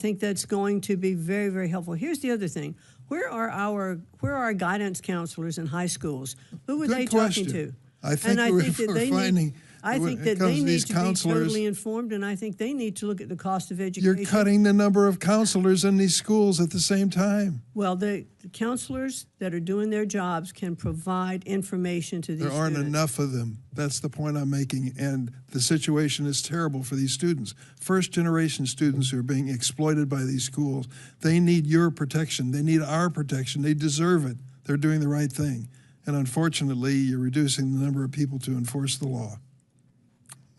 think that's going to be very, very helpful. Here's the other thing. Where are our guidance counselors in high schools? Who were they talking to? I think we're finding I think that they need to be totally informed, and I think they need to look at the cost of education. You're cutting the number of counselors in these schools at the same time. Well, the counselors that are doing their jobs can provide information to these students. There aren't enough of them. That's the point I'm making, and the situation is terrible for these students. First-generation students who are being exploited by these schools, they need your protection. They need our protection. They deserve it. They're doing the right thing. And unfortunately, you're reducing the number of people to enforce the law.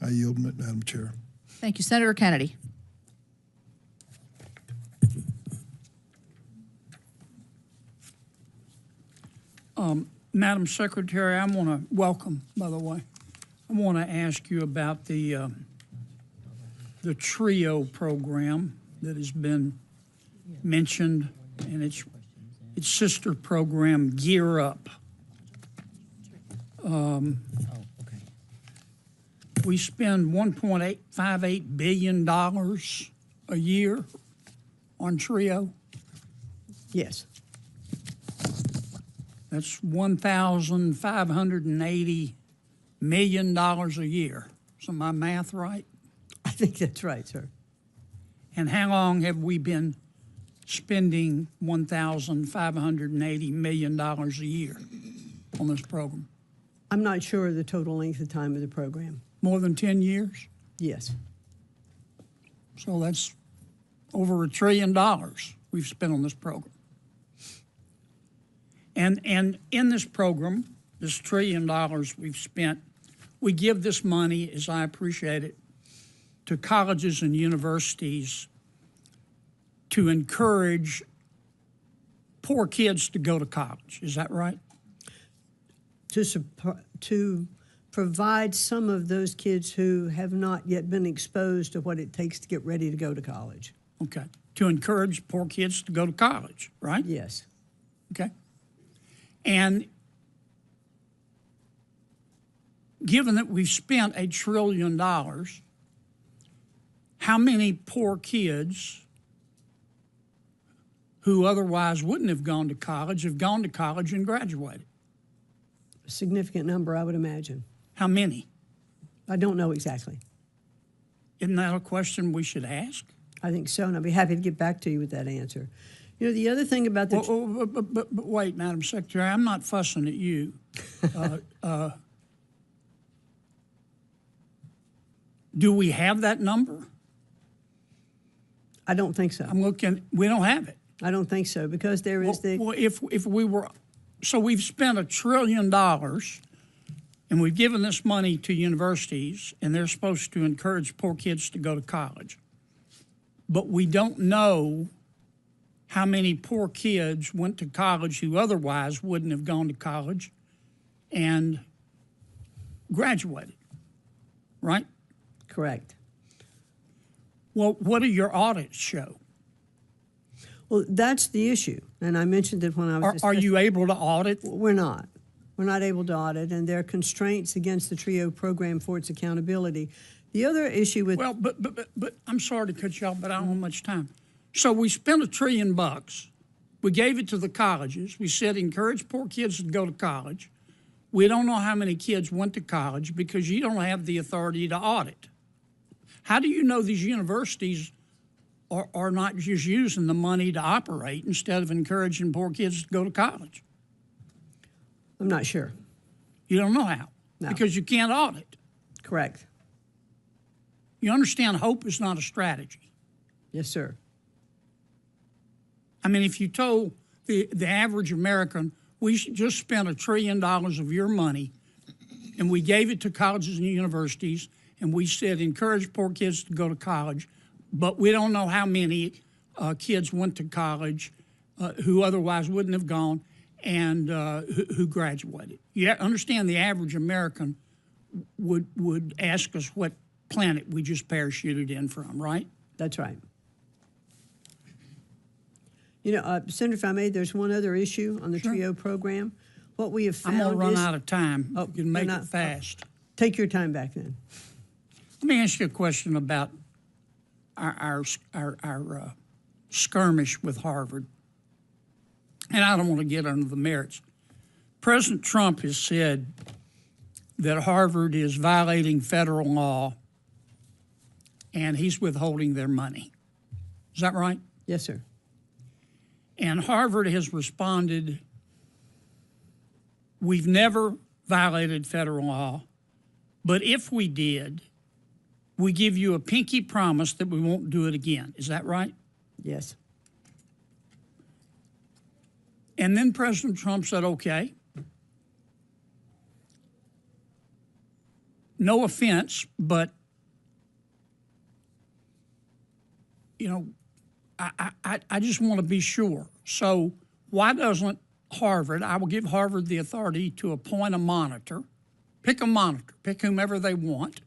I yield, Madam Chair. Thank you. Senator Kennedy. Madam Secretary, I want to welcome, by the way, I want to ask you about the TRIO program that has been mentioned, and its sister program, Gear Up. We spend $1.58 billion a year on TRIO. Yes. That's $1,580 million a year. Is my math right? I think that's right, sir. And how long have we been spending $1,580 million a year on this program? I'm not sure of the total length of time of the program. More than 10 years? Yes. So that's over $1 trillion we've spent on this program. And in this program, this $1 trillion we've spent, we give this money, as I appreciate it, to colleges and universities to encourage poor kids to go to college. Is that right? To provide some of those kids who have not yet been exposed to what it takes to get ready to go to college. Okay. To encourage poor kids to go to college, right? Yes. Okay. And given that we've spent $1 trillion, how many poor kids who otherwise wouldn't have gone to college have gone to college and graduated? A significant number, I would imagine. How many? I don't know exactly. Isn't that a question we should ask? I think so, and I'll be happy to get back to you with that answer. You know, the other thing about the... But wait, Madam Secretary, I'm not fussing at you. Do we have that number? I don't think so. I'm looking, we don't have it. I don't think so, because there is Well, if we were... So we've spent $1 trillion, and we've given this money to universities, and they're supposed to encourage poor kids to go to college. But we don't know how many poor kids went to college who otherwise wouldn't have gone to college and graduated, right? Correct. Well, what do your audits show? Well, that's the issue, and I mentioned it when I was... Are you able to audit? We're not. We're not able to audit, and there are constraints against the TRIO program for its accountability. The other issue with... Well, but I'm sorry to cut you off, but I don't have much time. So we spent $1 trillion. We gave it to the colleges. We said encourage poor kids to go to college. We don't know how many kids went to college because you don't have the authority to audit. How do you know these universities are not just using the money to operate instead of encouraging poor kids to go to college? I'm not sure. You don't know how? No. Because you can't audit. Correct. You understand hope is not a strategy. Yes, sir. I mean, if you told the average American, we just spent $1 trillion of your money, and we gave it to colleges and universities, and we said encourage poor kids to go to college, but we don't know how many kids went to college who otherwise wouldn't have gone and who graduated. You understand the average American would ask us what planet we just parachuted in from, right? That's right. You know, Senator, if I may, there's one other issue on the TRIO program. What we have found I'm going to run out of time. Oh, you can make it fast. Take your time back then. Let me ask you a question about our skirmish with Harvard, and I don't want to get into the merits. President Trump has said that Harvard is violating federal law and he's withholding their money. Is that right? Yes, sir. And Harvard has responded, we've never violated federal law, but if we did, we give you a pinky promise that we won't do it again. Is that right? Yes. And then President Trump said, okay, no offense, but, you know, I just want to be sure. So why doesn't Harvard, I will give Harvard the authority to appoint a monitor, pick whomever they want.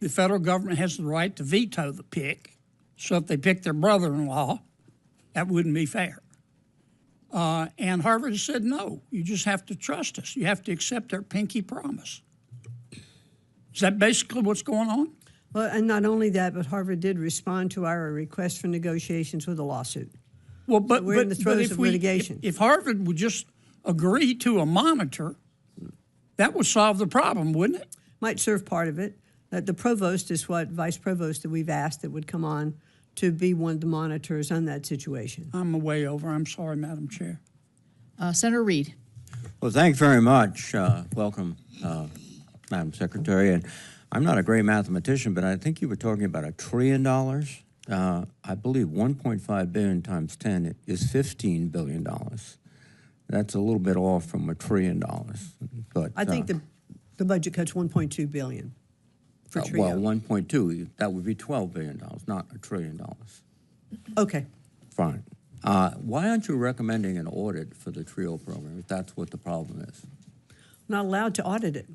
The federal government has the right to veto the pick. So if they pick their brother-in-law, that wouldn't be fair. And Harvard has said, no, you just have to trust us. You have to accept their pinky promise. Is that basically what's going on? Well, and not only that, but Harvard did respond to our request for negotiations with a lawsuit. Well, but, so we're in the throes if of litigation. If Harvard would just agree to a monitor, that would solve the problem, wouldn't it? Might serve part of it. The provost is what vice provost that we've asked that would come on to be one of the monitors on that situation. I'm way over. I'm sorry, Madam Chair. Senator Reid. Well, thank you very much. Welcome, Madam Secretary. And I'm not a great mathematician, but I think you were talking about $1 trillion. I believe 1.5 billion times 10 is $15 billion. That's a little bit off from $1 trillion. But I think the budget cuts $1.2 billion for TRIO. Well, 1.2, that would be $12 billion, not $1 trillion. Okay. Fine. Why aren't you recommending an audit for the TRIO program if that's what the problem is? Not allowed to audit it.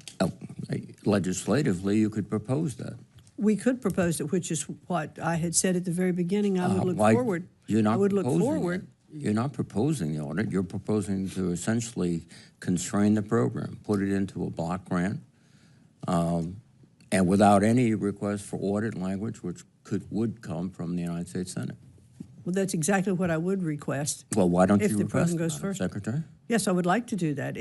Legislatively, you could propose that. We could propose it, which is what I had said at the very beginning. I would look forward. You're not I would look proposing forward. it. You're not proposing the audit. You're proposing to essentially constrain the program, put it into a block grant, and without any request for audit language, which would come from the United States Senate. Well, that's exactly what I would request. Well, why don't if you the request president goes that, first. Secretary? Yes, I would like to do that.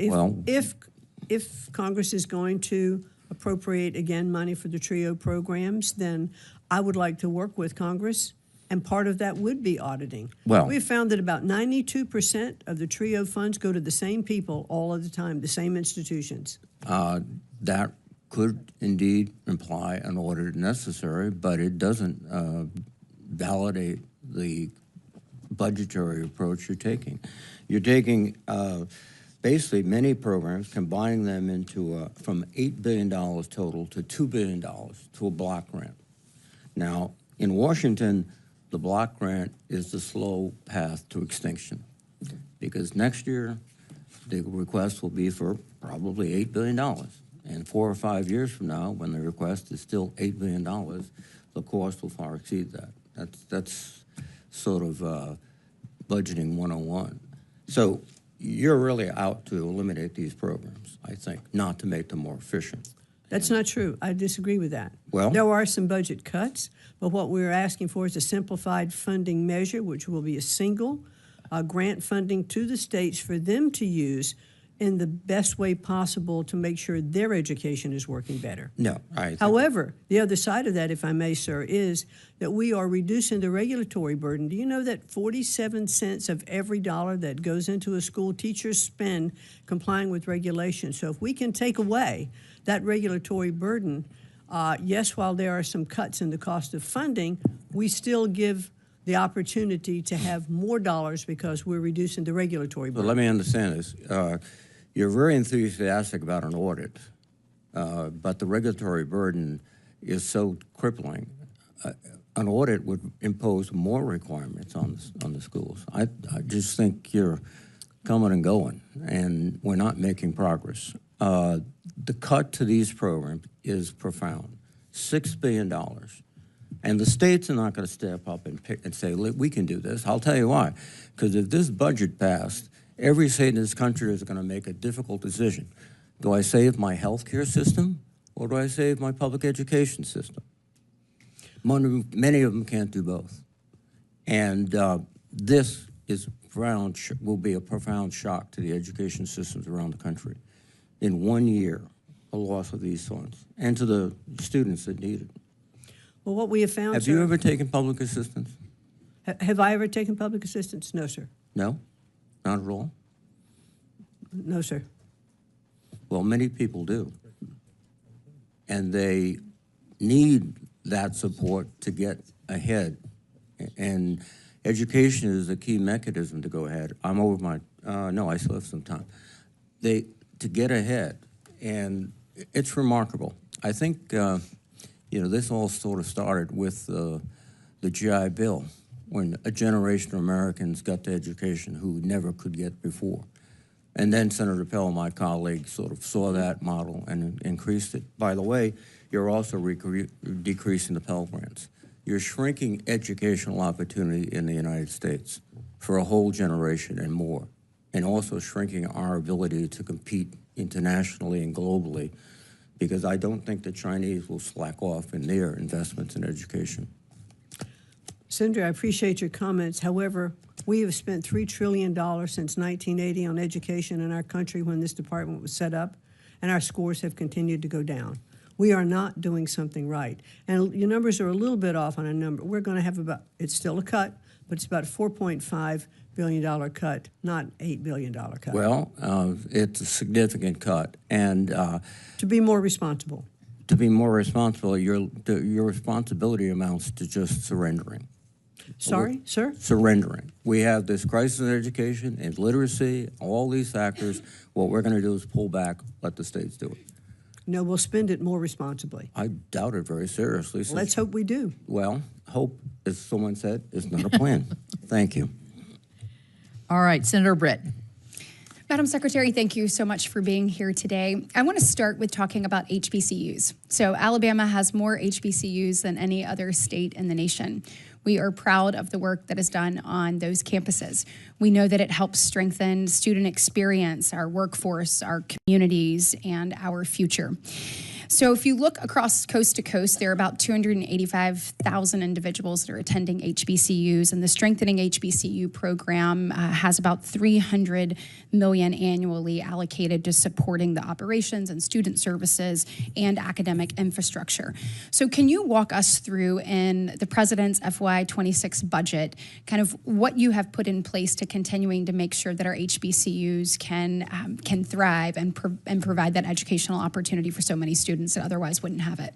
If Congress is going to appropriate again money for the TRIO programs, then I would like to work with Congress, and part of that would be auditing. Well, we've found that about 92% of the TRIO funds go to the same people all of the time, the same institutions. That could indeed imply an audit necessary, but it doesn't validate the budgetary approach you're taking. You're taking basically many programs, combining them into from $8 billion total to $2 billion to a block grant. Now, in Washington, the block grant is the slow path to extinction because next year the request will be for probably $8 billion. And 4 or 5 years from now, when the request is still $8 billion, the cost will far exceed that. That's sort of budgeting 101. So you're really out to eliminate these programs, I think, not to make them more efficient. That's not true. I disagree with that. Well, there are some budget cuts, but what we're asking for is a simplified funding measure, which will be a single grant funding to the states for them to use in the best way possible to make sure their education is working better. No, However, the other side of that, if I may, sir, is that we are reducing the regulatory burden. Do you know that 47 cents of every dollar that goes into a school, teachers spend complying with regulations? So if we can take away that regulatory burden, yes, while there are some cuts in the cost of funding, we still give the opportunity to have more dollars because we're reducing the regulatory burden. But let me understand this. You're very enthusiastic about an audit, but the regulatory burden is so crippling. An audit would impose more requirements on the schools. I just think you're coming and going, and we're not making progress. The cut to these programs is profound, $6 billion. And the states are not going to step up and say, we can do this. I'll tell you why. Because if this budget passed, every state in this country is going to make a difficult decision. Do I save my health care system or do I save my public education system? Many of them can't do both. And this is will be a profound shock to the education systems around the country. In 1 year, a loss of these funds, and to the students that need it. Well, what we have found, Have sir, you ever taken public assistance? Have I ever taken public assistance? No, sir. No? Not at all? No, sir. Well, many people do. And they need that support to get ahead. And education is a key mechanism to go ahead. I'm over my, no, I still have some time. To get ahead, and it's remarkable. I think, this all sort of started with the GI Bill, when a generation of Americans got to education who never could get before. And then Senator Pell, my colleague, sort of saw that model and increased it. By the way, you're also decreasing the Pell Grants. You're shrinking educational opportunity in the United States for a whole generation and more, and also shrinking our ability to compete internationally and globally, because I don't think the Chinese will slack off in their investments in education. Senator, I appreciate your comments. However, we have spent $3 trillion since 1980 on education in our country when this department was set up, and our scores have continued to go down. We are not doing something right. And your numbers are a little bit off on a number. We're going to have it's still a cut, but it's about a $4.5 billion cut, not $8 billion cut. Well, it's a significant cut. And to be more responsible. To be more responsible, your responsibility amounts to just surrendering. Sorry, sir? Surrendering. We have this crisis in education and literacy, all these factors. What we're going to do is pull back, let the states do it. No, we'll spend it more responsibly. I doubt it very seriously. Let's hope we do. Well, hope, as someone said, is not a plan. Thank you. All right, Senator Britt. Madam Secretary, thank you so much for being here today. I want to start with talking about HBCUs. So Alabama has more HBCUs than any other state in the nation. We are proud of the work that is done on those campuses. We know that it helps strengthen student experience, our workforce, our communities, and our future. So if you look across coast to coast, there are about 285,000 individuals that are attending HBCUs, and the Strengthening HBCU program has about $300 million annually allocated to supporting the operations and student services and academic infrastructure. So can you walk us through in the President's FY26 budget kind of what you have put in place to continuing to make sure that our HBCUs can thrive and provide that educational opportunity for so many students that otherwise wouldn't have it?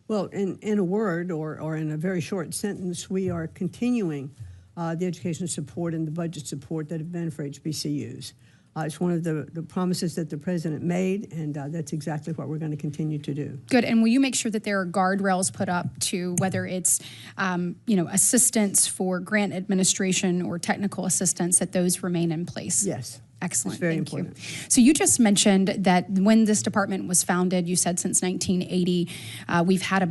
Well, in a word or in a very short sentence, we are continuing the education support and the budget support that have been for HBCUs. It's one of the promises that the President made, and that's exactly what we're going to continue to do. Good. And will you make sure that there are guardrails put up to whether it's, assistance for grant administration or technical assistance, that those remain in place? Yes. Excellent. It's very Thank important. you. So you just mentioned that when this department was founded, you said since 1980, we've had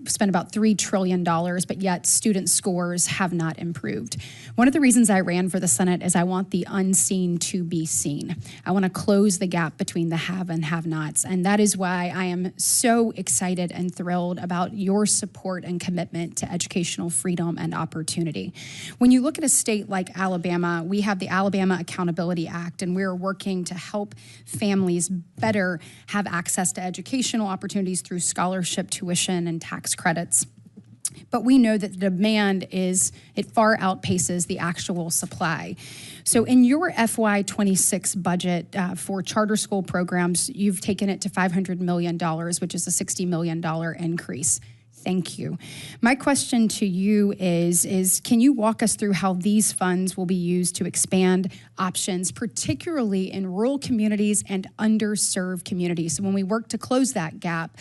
spent about $3 trillion, but yet student scores have not improved. One of the reasons I ran for the Senate is I want the unseen to be seen. I want to close the gap between the have and have-nots, and that is why I am so excited and thrilled about your support and commitment to educational freedom and opportunity. When you look at a state like Alabama, we have the Alabama Accountability Act, and we're working to help families better have access to educational opportunities through scholarship, tuition, and tax credits. But we know that the demand far outpaces the actual supply. So in your FY26 budget for charter school programs, you've taken it to $500 million, which is a $60 million increase. Thank you. My question to you is can you walk us through how these funds will be used to expand options, particularly in rural communities and underserved communities? So when we work to close that gap,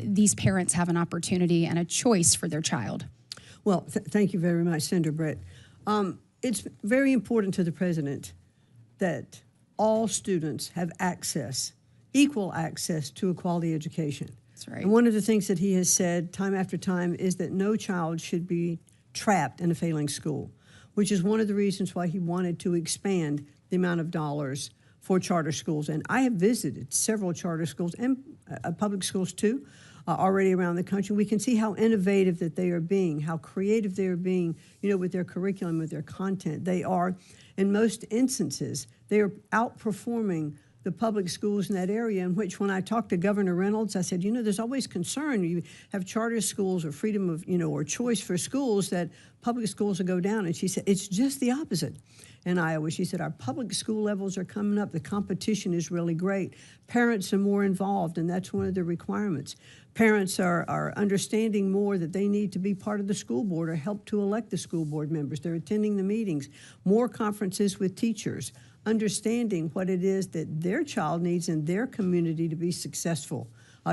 these parents have an opportunity and a choice for their child. Well, thank you very much, Senator Brett. It's very important to the President that all students have equal access to a quality education. That's right. And one of the things that he has said time after time is that no child should be trapped in a failing school, which is one of the reasons why he wanted to expand the amount of dollars for charter schools. And I have visited several charter schools and public schools too. already around the country. We can see how innovative that they are being, how creative they are being, with their curriculum, with their content. They are, in most instances, they are outperforming the public schools in that area, in which when I talked to Governor Reynolds, I said, there's always concern. You have charter schools or freedom of, or choice for schools, that public schools will go down. And she said, it's just the opposite in Iowa. She said, our public school levels are coming up. The competition is really great. Parents are more involved, and that's one of the requirements. Parents are understanding more that they need to be part of the school board or help to elect the school board members. They're attending the meetings, more conferences with teachers, understanding what it is that their child needs in their community to be successful,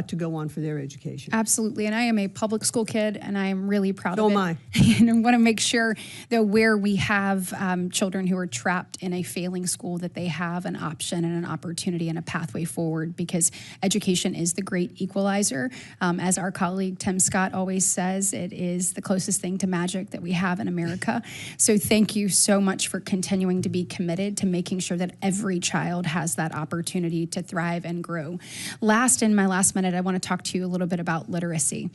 to go on for their education. Absolutely, and I am a public school kid, and I am really proud So of it. am I. And I want to make sure that where we have children who are trapped in a failing school, that they have an option and an opportunity and a pathway forward, because education is the great equalizer. As our colleague Tim Scott always says, it is the closest thing to magic that we have in America. So thank you so much for continuing to be committed to making sure that every child has that opportunity to thrive and grow. In my last minute, I want to talk to you a little bit about literacy.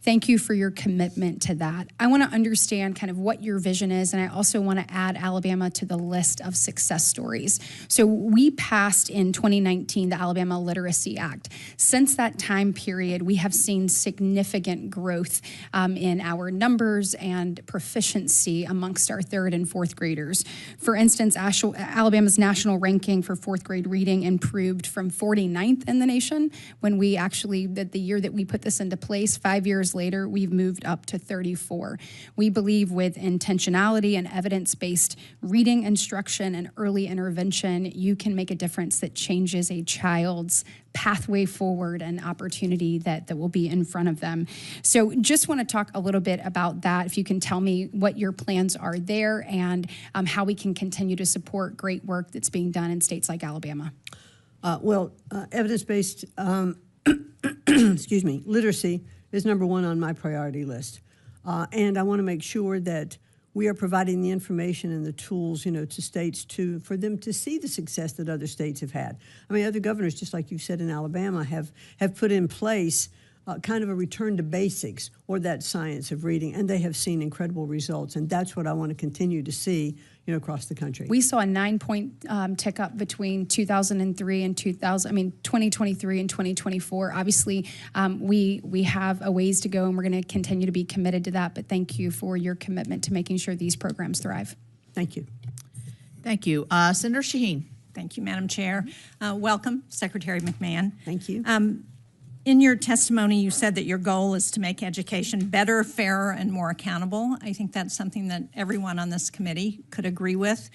Thank you for your commitment to that. I want to understand kind of what your vision is, and I also want to add Alabama to the list of success stories. So we passed in 2019 the Alabama Literacy Act. Since that time period, we have seen significant growth in our numbers and proficiency amongst our third and fourth graders. For instance, Alabama's national ranking for fourth grade reading improved from 49th in the nation when we actually, the year that we put this into place, 5 years later, we've moved up to 34. We believe with intentionality and evidence-based reading instruction and early intervention, you can make a difference that changes a child's pathway forward and opportunity that will be in front of them. So just want to talk a little bit about that. If you can tell me what your plans are there and how we can continue to support great work that's being done in states like Alabama. Evidence-based literacy is number one on my priority list. And I want to make sure that we are providing the information and the tools, to states for them to see the success that other states have had. I mean, other governors, just like you said in Alabama, have put in place kind of a return to basics, or that science of reading, and they have seen incredible results. And that's what I want to continue to see, across the country. We saw a 9-point tick up between 2003 and 2023 and 2024. Obviously, we have a ways to go, and we're going to continue to be committed to that. But thank you for your commitment to making sure these programs thrive. Thank you. Thank you. Senator Shaheen. Thank you, Madam Chair. Welcome, Secretary McMahon. Thank you. In your testimony, you said that your goal is to make education better, fairer, and more accountable. I think that's something that everyone on this committee could agree with.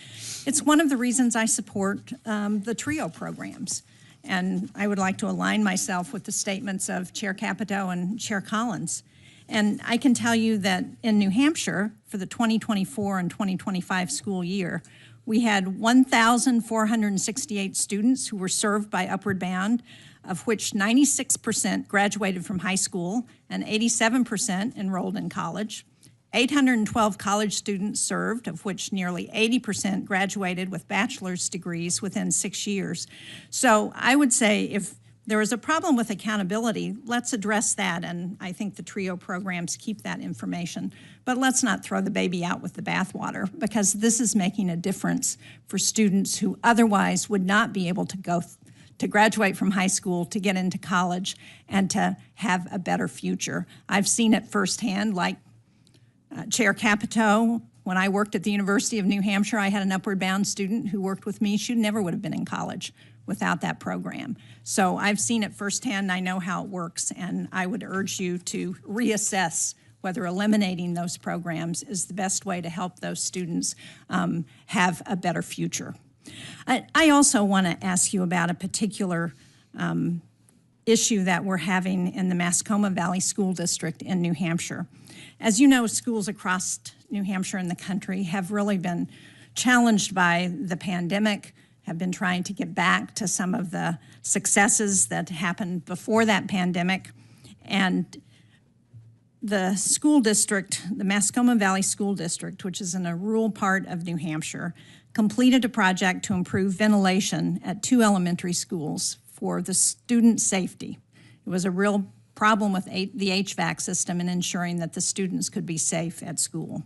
It's one of the reasons I support the TRIO programs. And I would like to align myself with the statements of Chair Capito and Chair Collins. And I can tell you that in New Hampshire, for the 2024 and 2025 school year, we had 1,468 students who were served by Upward Bound, of which 96% graduated from high school and 87% enrolled in college. 812 college students served, of which nearly 80% graduated with bachelor's degrees within 6 years. So I would say if there is a problem with accountability, let's address that, and I think the TRIO programs keep that information. But let's not throw the baby out with the bathwater, because this is making a difference for students who otherwise would not be able to graduate from high school, to get into college, and to have a better future. I've seen it firsthand, like Chair Capito. When I worked at the University of New Hampshire, I had an Upward Bound student who worked with me. She never would have been in college without that program. So I've seen it firsthand, and I know how it works, and I would urge you to reassess whether eliminating those programs is the best way to help those students have a better future. I also want to ask you about a particular issue that we're having in the Mascoma Valley School District in New Hampshire. As you know, schools across New Hampshire and the country have really been challenged by the pandemic, have been trying to get back to some of the successes that happened before that pandemic. And the school district, the Mascoma Valley School District, which is in a rural part of New Hampshire, completed a project to improve ventilation at 2 elementary schools for the student safety. It was a real problem with the HVAC system and ensuring that the students could be safe at school.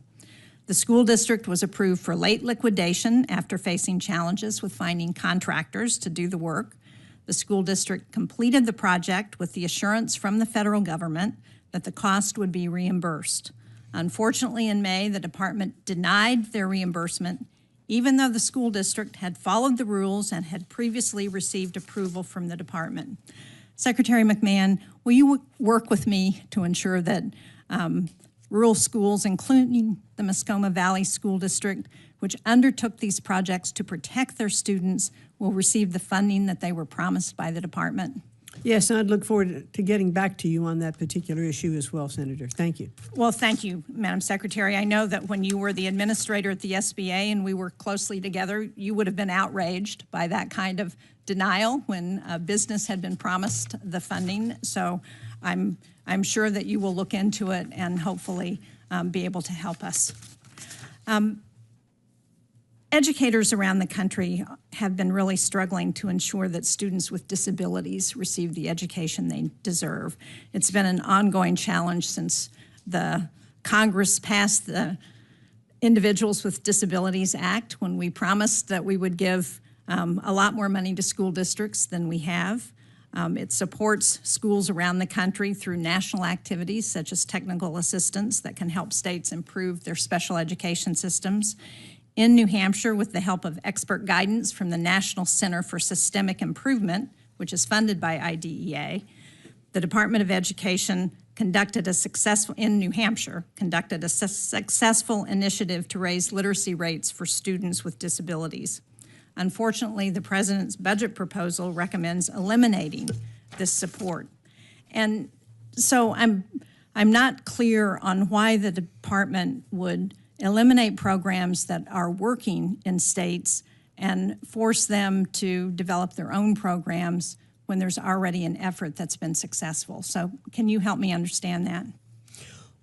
The school district was approved for late liquidation after facing challenges with finding contractors to do the work. The school district completed the project with the assurance from the federal government that the cost would be reimbursed. Unfortunately, in May, the department denied their reimbursement, even though the school district had followed the rules and had previously received approval from the department. Secretary McMahon, will you work with me to ensure that rural schools, including the Muskoma Valley School District, which undertook these projects to protect their students, will receive the funding that they were promised by the department? Yes, and I'd look forward to getting back to you on that particular issue as well, Senator. Thank you. Well, thank you, Madam Secretary. I know that when you were the administrator at the SBA and we worked closely together, you would have been outraged by that kind of denial when a business had been promised the funding. So I'm sure that you will look into it and hopefully be able to help us. Educators around the country have been really struggling to ensure that students with disabilities receive the education they deserve. It's been an ongoing challenge since the Congress passed the Individuals with Disabilities Act, when we promised that we would give a lot more money to school districts than we have. It supports schools around the country through national activities such as technical assistance that can help states improve their special education systems. In New Hampshire, with the help of expert guidance from the National Center for Systemic Improvement, which is funded by IDEA, the Department of Education conducted a successful initiative to raise literacy rates for students with disabilities. Unfortunately, the President's budget proposal recommends eliminating this support. And so I'm not clear on why the department would eliminate programs that are working in states and force them to develop their own programs when there's already an effort that's been successful. So can you help me understand that?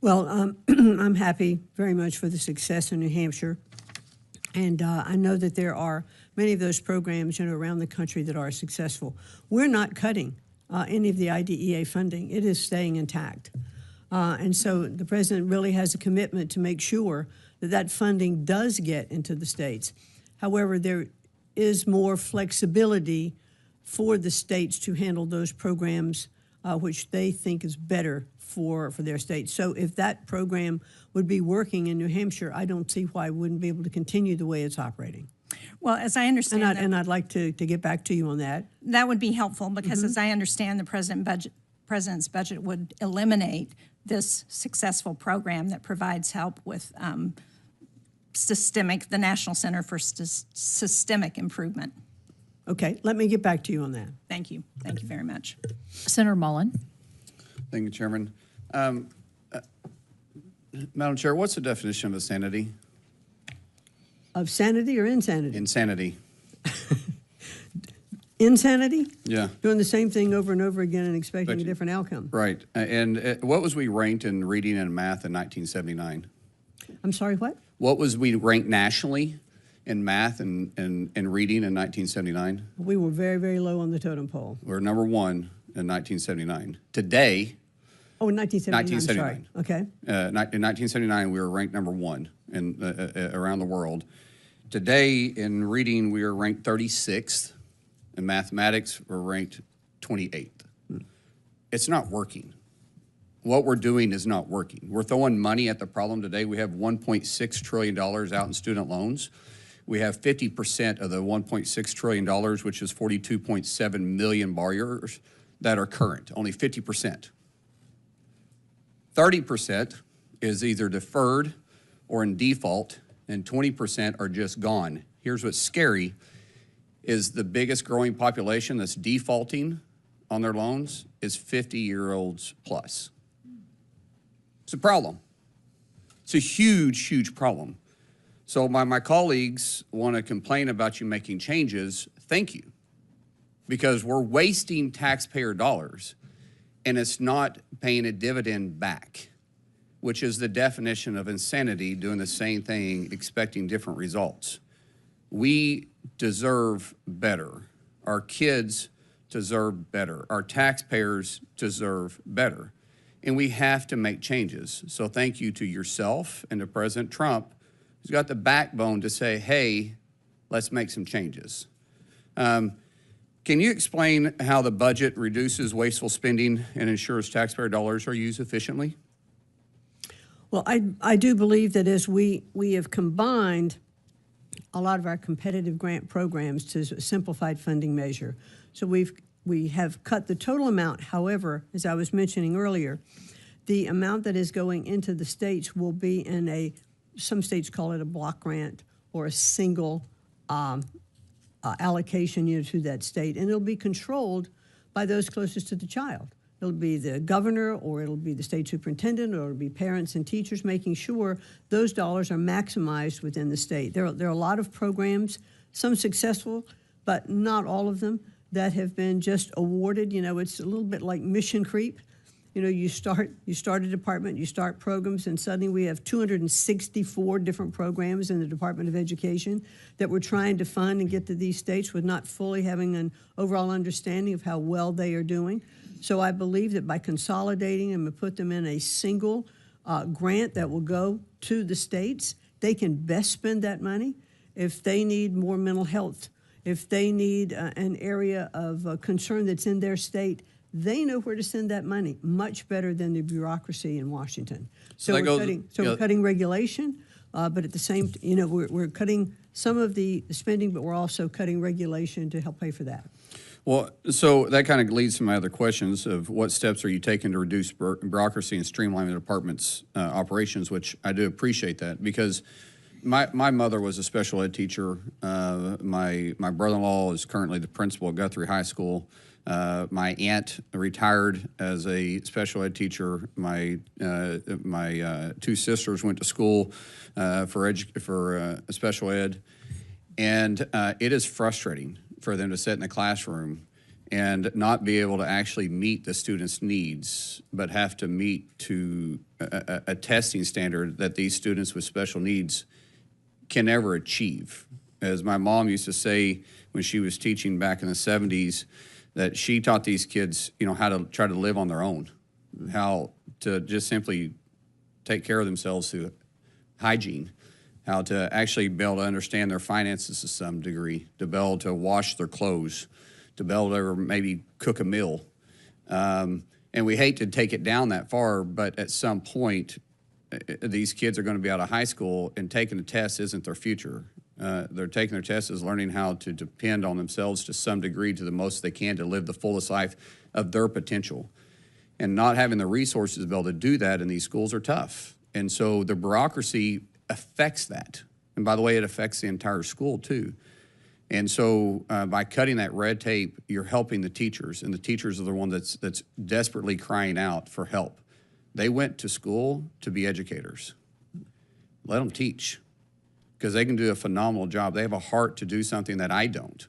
Well, I'm happy very much for the success in New Hampshire. And I know that there are many of those programs around the country that are successful. We're not cutting any of the IDEA funding. It is staying intact. And so the President really has a commitment to make sure that that funding does get into the states. However, there is more flexibility for the states to handle those programs which they think is better for their state. So if that program would be working in New Hampshire, I don't see why it wouldn't be able to continue the way it's operating. Well, as I understand and I'd like to get back to you on that. That would be helpful because as I understand, the President's budget would eliminate this successful program that provides help with the National Center for Systemic Improvement. Okay, let me get back to you on that. Thank you. Thank you very much. Senator Mullen. Thank you, Chairman. Madam Chair, what's the definition of insanity? Of sanity or insanity? Insanity. Insanity? Yeah. Doing the same thing over and over again and expecting a different outcome. Right. And what was we ranked in reading and math in 1979? I'm sorry, what? What was we ranked nationally in math and reading in 1979? We were very, very low on the totem pole. We were number one in 1979. Today, Oh, in 1979, 1979. I'm sorry. Okay. In 1979, we were ranked number one around the world. Today, in reading, we are ranked 36th. In mathematics, we're ranked 28th. It's not working. What we're doing is not working. We're throwing money at the problem today. We have $1.6 trillion out in student loans. We have 50% of the $1.6 trillion, which is 42.7 million borrowers, that are current, only 50%. 30% is either deferred or in default, and 20% are just gone. Here's what's scary, is the biggest growing population that's defaulting on their loans is 50-year-olds plus. It's a problem. It's a huge, huge problem. So my colleagues want to complain about you making changes. Thank you. Because we're wasting taxpayer dollars and it's not paying a dividend back, which is the definition of insanity, doing the same thing, expecting different results. We deserve better. Our kids deserve better. Our taxpayers deserve better. And we have to make changes. So thank you to yourself and to President Trump, who's got the backbone to say, hey, let's make some changes. Can you explain how the budget reduces wasteful spending and ensures taxpayer dollars are used efficiently? Well, I do believe that as we have combined a lot of our competitive grant programs to a simplified funding measure. So we have cut the total amount. However, as I was mentioning earlier, the amount that is going into the states will be in some states call it a block grant or a single allocation to that state, and it'll be controlled by those closest to the child. It'll be the governor, or it'll be the state superintendent, or it'll be parents and teachers making sure those dollars are maximized within the state. There are a lot of programs, some successful, but not all of them, that have been just awarded. It's a little bit like mission creep. You start a department, you start programs, and suddenly we have 264 different programs in the Department of Education that we're trying to fund and get to these states with not fully having an overall understanding of how well they are doing. So I believe that by consolidating them and put them in a single grant that will go to the states, they can best spend that money. If they need more mental health, if they need an area of concern that's in their state, they know where to send that money much better than the bureaucracy in Washington. So we're cutting regulation, but at the same, we're cutting some of the spending, but we're also cutting regulation to help pay for that. Well, so that kind of leads to my other questions of what steps are you taking to reduce bureaucracy and streamline the department's operations, which I do appreciate that, because my mother was a special ed teacher. My brother-in-law is currently the principal at Guthrie High School. My aunt retired as a special ed teacher. My two sisters went to school for special ed, and it is frustrating for them to sit in the classroom and not be able to actually meet the students' needs, but have to meet to a testing standard that these students with special needs can never achieve. As my mom used to say when she was teaching back in the 70s, that she taught these kids, how to try to live on their own, how to just simply take care of themselves through hygiene, how to actually be able to understand their finances to some degree, to be able to wash their clothes, to be able to maybe cook a meal. And we hate to take it down that far, but at some point, these kids are going to be out of high school, and taking a test isn't their future. They're taking their tests as learning how to depend on themselves to some degree, to the most they can, to live the fullest life of their potential. And not having the resources to be able to do that in these schools are tough. And so the bureaucracy affects that. And by the way, it affects the entire school too. And so by cutting that red tape, you're helping the teachers, and the teachers are the one that's desperately crying out for help. They went to school to be educators. Let them teach, because they can do a phenomenal job. They have a heart to do something that I don't.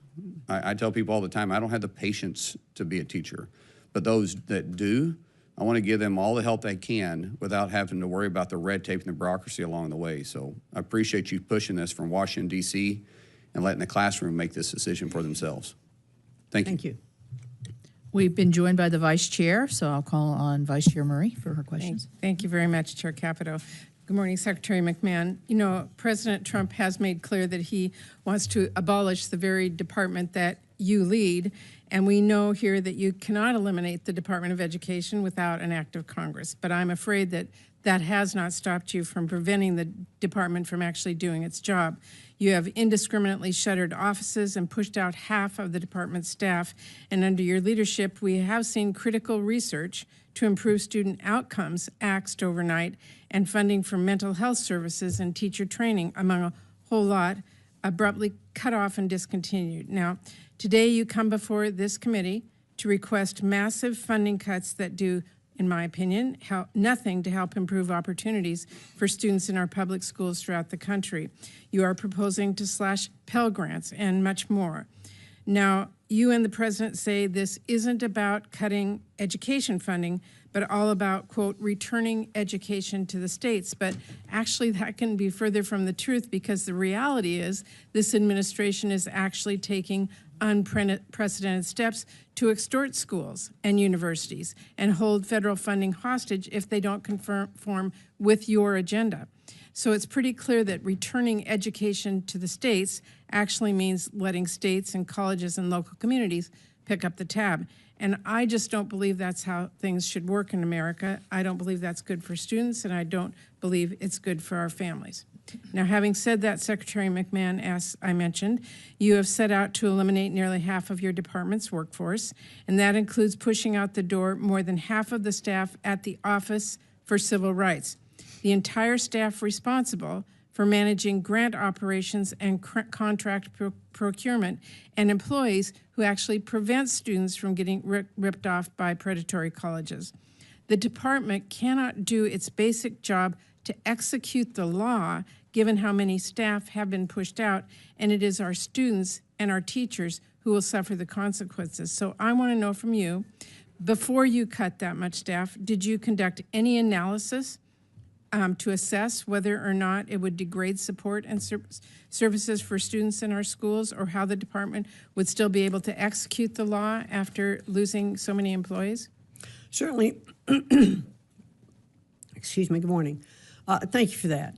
I tell people all the time, I don't have the patience to be a teacher. But those that do, I want to give them all the help they can without having to worry about the red tape and the bureaucracy along the way. So I appreciate you pushing this from Washington, D.C., and letting the classroom make this decision for themselves. Thank you. Thank you. We've been joined by the Vice Chair, so I'll call on Vice Chair Murray for her questions. Thank you very much, Chair Capito. Good morning, Secretary McMahon. President Trump has made clear that he wants to abolish the very department that you lead, and we know here that you cannot eliminate the Department of Education without an act of Congress. But I'm afraid that that has not stopped you from preventing the department from actually doing its job. You have indiscriminately shuttered offices and pushed out half of the department's staff, and under your leadership, we have seen critical research to improve student outcomes axed overnight, and funding for mental health services and teacher training, among a whole lot, abruptly cut off and discontinued. Now, today you come before this committee to request massive funding cuts that do, in my opinion, nothing to help improve opportunities for students in our public schools throughout the country. You are proposing to slash Pell Grants and much more. Now, you and the president say this isn't about cutting education funding, but all about, quote, returning education to the states. But actually, that can be further from the truth, because the reality is this administration is actually taking unprecedented steps to extort schools and universities and hold federal funding hostage if they don't conform with your agenda. So it's pretty clear that returning education to the states actually means letting states and colleges and local communities pick up the tab. And I just don't believe that's how things should work in America. I don't believe that's good for students, and I don't believe it's good for our families. Now, having said that, Secretary McMahon, as I mentioned, you have set out to eliminate nearly half of your department's workforce, and that includes pushing out the door more than half of the staff at the Office for Civil Rights. The entire staff responsible for managing grant operations and contract procurement, and employees who actually prevent students from getting ripped off by predatory colleges. The department cannot do its basic job to execute the law, given how many staff have been pushed out, and it is our students and our teachers who will suffer the consequences. So I want to know from you, before you cut that much staff, did you conduct any analysis to assess whether or not it would degrade support and services for students in our schools, or how the department would still be able to execute the law after losing so many employees? Certainly. Excuse me, good morning. Thank you for that.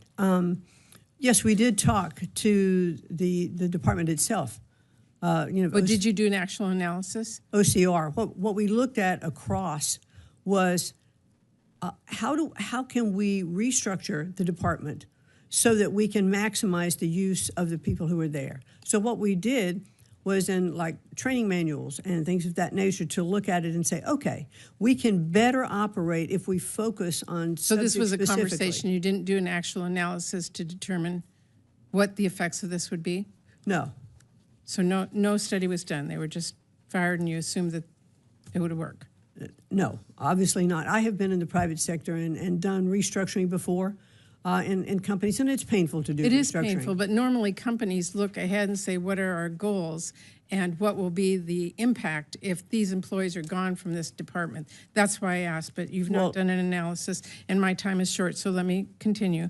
Yes, we did talk to the department itself. But did you do an actual analysis? OCR. What we looked at across was how can we restructure the department so that we can maximize the use of the people who are there. So what we did was in like training manuals and things of that nature to look at it and say, okay, we can better operate if we focus on So this was a specifically. conversation. You didn't do an actual analysis to determine what the effects of this would be? No. So no study was done. They were just fired, and you assumed that it would work? No, obviously not. I have been in the private sector and done restructuring before in companies, and it's painful to do It is restructuring. painful, but normally companies look ahead and say, what are our goals and what will be the impact if these employees are gone from this department? That's why I asked, but you've not done an analysis, and my time is short, so let me continue.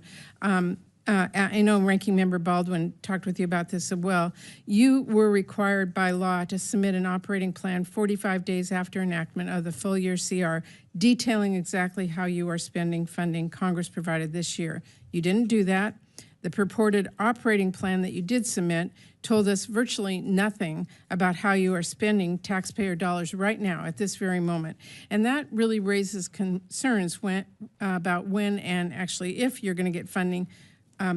I know Ranking Member Baldwin talked with you about this as well. You were required by law to submit an operating plan 45 days after enactment of the full year CR, detailing exactly how you are spending funding Congress provided this year. You didn't do that. The purported operating plan that you did submit told us virtually nothing about how you are spending taxpayer dollars right now at this very moment. And that really raises concerns about when and actually if you're going to get funding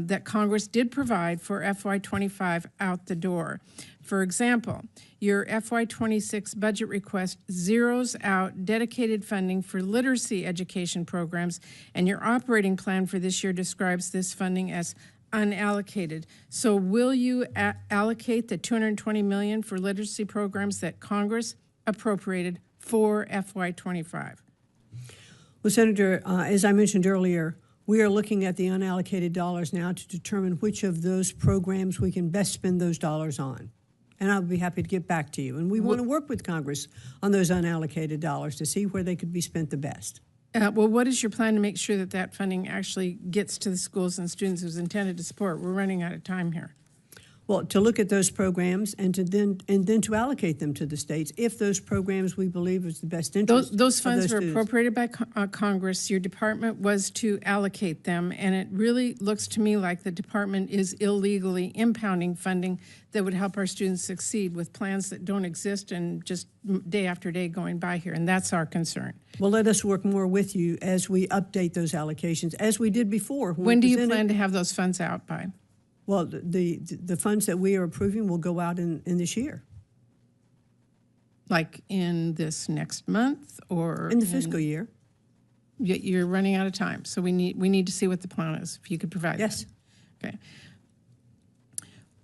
that Congress did provide for FY25 out the door. For example, your FY26 budget request zeroes out dedicated funding for literacy education programs, and your operating plan for this year describes this funding as unallocated. So will you allocate the $220 million for literacy programs that Congress appropriated for FY25? Well, Senator, as I mentioned earlier, we are looking at the unallocated dollars now to determine which of those programs we can best spend those dollars on. And I'll be happy to get back to you. And we want to work with Congress on those unallocated dollars to see where they could be spent the best. Well, what is your plan to make sure that that funding actually gets to the schools and students it was intended to support? We're running out of time here. Well, to look at those programs and then to allocate them to the states if those programs we believe is the best interest. Those funds of those were appropriated by Congress. Your department was to allocate them, and it really looks to me like the department is illegally impounding funding that would help our students succeed with plans that don't exist and just day after day going by here, and that's our concern. Well, let us work more with you as we update those allocations, as we did before. When do you plan to have those funds out by? Well, the funds that we are approving will go out in this year. Like in this next month, or in the fiscal year? You're running out of time, so we need to see what the plan is. If you could provide yes. that.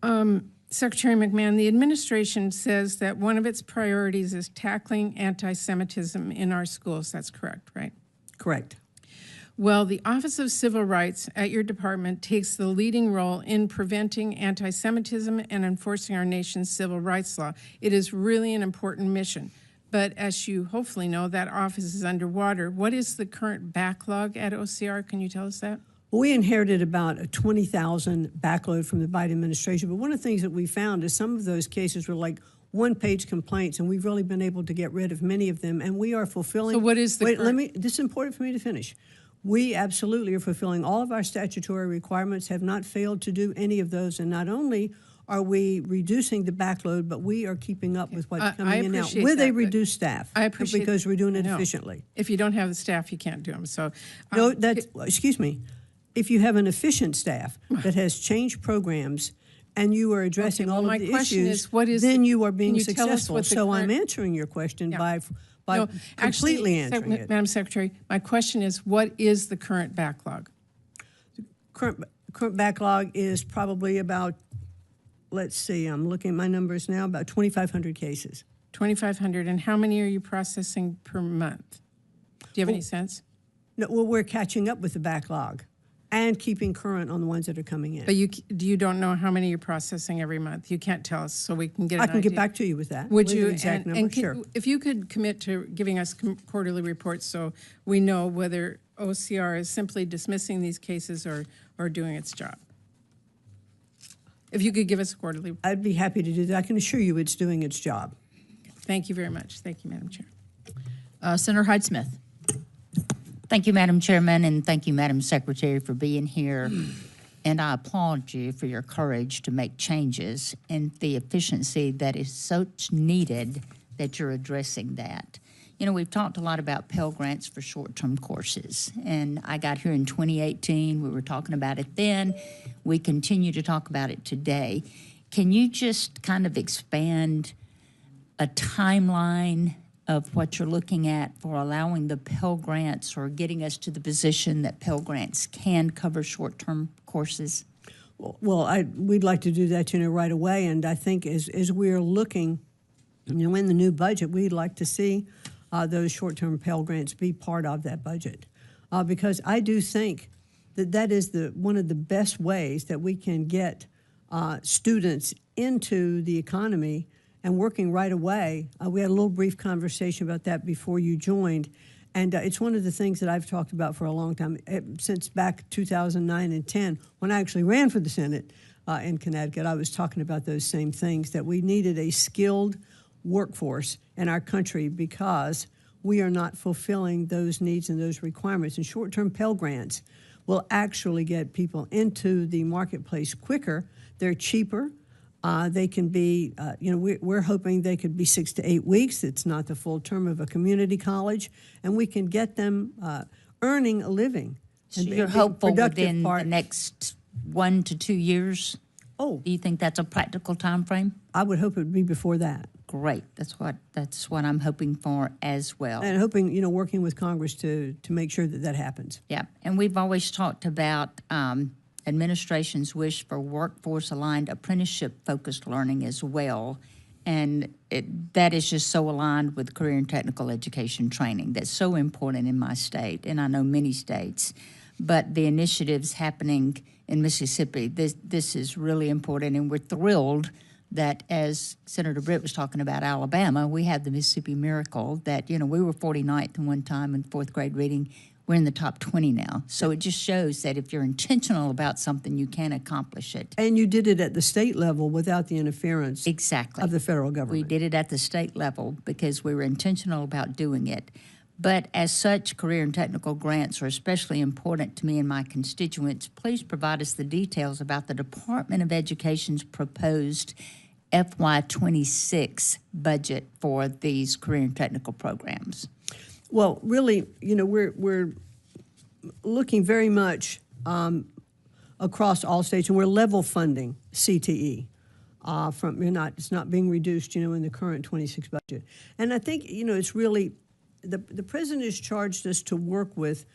Okay. Secretary McMahon, the administration says that one of its priorities is tackling anti-Semitism in our schools. That's correct, right? Correct. Well, the Office of Civil Rights at your department takes the leading role in preventing anti-Semitism and enforcing our nation's civil rights law. It is really an important mission. But as you hopefully know, that office is underwater. What is the current backlog at OCR? Can you tell us that? We inherited about a 20,000 backload from the Biden administration, but one of the things that we found is some of those cases were like one-page complaints, and we've really been able to get rid of many of them, and we are fulfilling. So what is the This is important for me to finish. We absolutely are fulfilling all of our statutory requirements, have not failed to do any of those, and not only are we reducing the backload, but we are keeping up with what's coming in now with a reduced staff. I appreciate because we're doing it no. efficiently. If you don't have the staff, you can't do them. So No, that's, excuse me. If you have an efficient staff that has changed programs and you are addressing all of the issues, then you are being successful. So I'm answering your question by completely answering it. Madam Secretary, my question is, what is the current backlog? Current backlog is probably about, let's see, I'm looking at my numbers now, about 2,500 cases. 2,500, and how many are you processing per month? Do you have any sense? No, well, we're catching up with the backlog and keeping current on the ones that are coming in. But you don't know how many you're processing every month. You can't tell us, so we can get an idea. I can get back to you with that. Would with you? an exact number? Sure. If you could commit to giving us quarterly reports so we know whether OCR is simply dismissing these cases or doing its job. If you could give us a quarterly report. I'd be happy to do that. I can assure you it's doing its job. Thank you very much. Thank you, Madam Chair. Senator Hyde-Smith. Thank you, Madam Chairman, and thank you, Madam Secretary, for being here. And I applaud you for your courage to make changes and the efficiency that is so needed that you're addressing that. You know, we've talked a lot about Pell Grants for short-term courses, and I got here in 2018. We were talking about it then. We continue to talk about it today. Can you just kind of expand a timeline of what you're looking at for allowing the Pell Grants or getting us to the position that Pell Grants can cover short-term courses? Well, we'd like to do that, right away. And I think as we're looking, in the new budget, we'd like to see those short-term Pell Grants be part of that budget. Because I do think that is one of the best ways that we can get students into the economy and working right away. We had a little brief conversation about that before you joined, and it's one of the things that I've talked about for a long time, since back 2009 and 10, when I actually ran for the Senate in Connecticut. I was talking about those same things, that we needed a skilled workforce in our country because we are not fulfilling those needs and those requirements. And short-term Pell Grants will actually get people into the marketplace quicker. They're cheaper. They can be, we're hoping they could be 6 to 8 weeks. It's not the full term of a community college. And we can get them earning a living. So you're hopeful within the next 1 to 2 years? Oh. Do you think that's a practical time frame? I would hope it would be before that. Great. That's what I'm hoping for as well. And hoping, working with Congress to make sure that that happens. Yeah. And we've always talked about administration's wish for workforce-aligned apprenticeship-focused learning as well. And that is just so aligned with career and technical education training. That's so important in my state, and I know many states. But the initiatives happening in Mississippi, this is really important, and we're thrilled that, as Senator Britt was talking about Alabama, we had the Mississippi Miracle that, we were 49th in one time in fourth grade reading. We're in the top 20 now. So it just shows that if you're intentional about something, you can accomplish it. And you did it at the state level without the interference of the federal government. We did it at the state level because we were intentional about doing it. But as such, career and technical grants are especially important to me and my constituents. Please provide us the details about the Department of Education's proposed FY26 budget for these career and technical programs. Well, really, we're looking very much across all states, and we're level funding CTE. It's not being reduced, in the current 26 budget. And I think, it's really the president has charged us to work with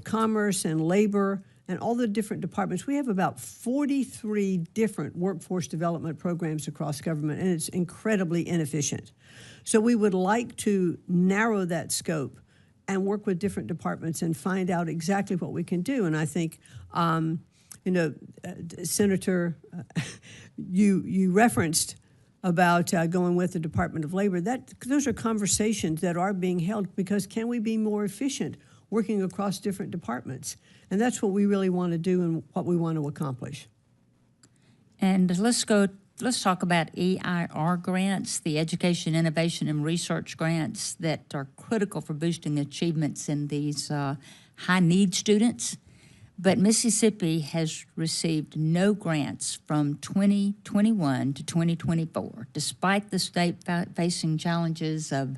commerce and labor and all the different departments. We have about 43 different workforce development programs across government, and it's incredibly inefficient. So we would like to narrow that scope and work with different departments and find out exactly what we can do. And I think, Senator, you referenced about going with the Department of Labor. Those are conversations that are being held, because can we be more efficient working across different departments? And that's what we really want to do and what we want to accomplish. And let's talk about EIR grants, the Education, Innovation, and Research grants that are critical for boosting achievements in these high-need students. But Mississippi has received no grants from 2021 to 2024, despite the state facing challenges of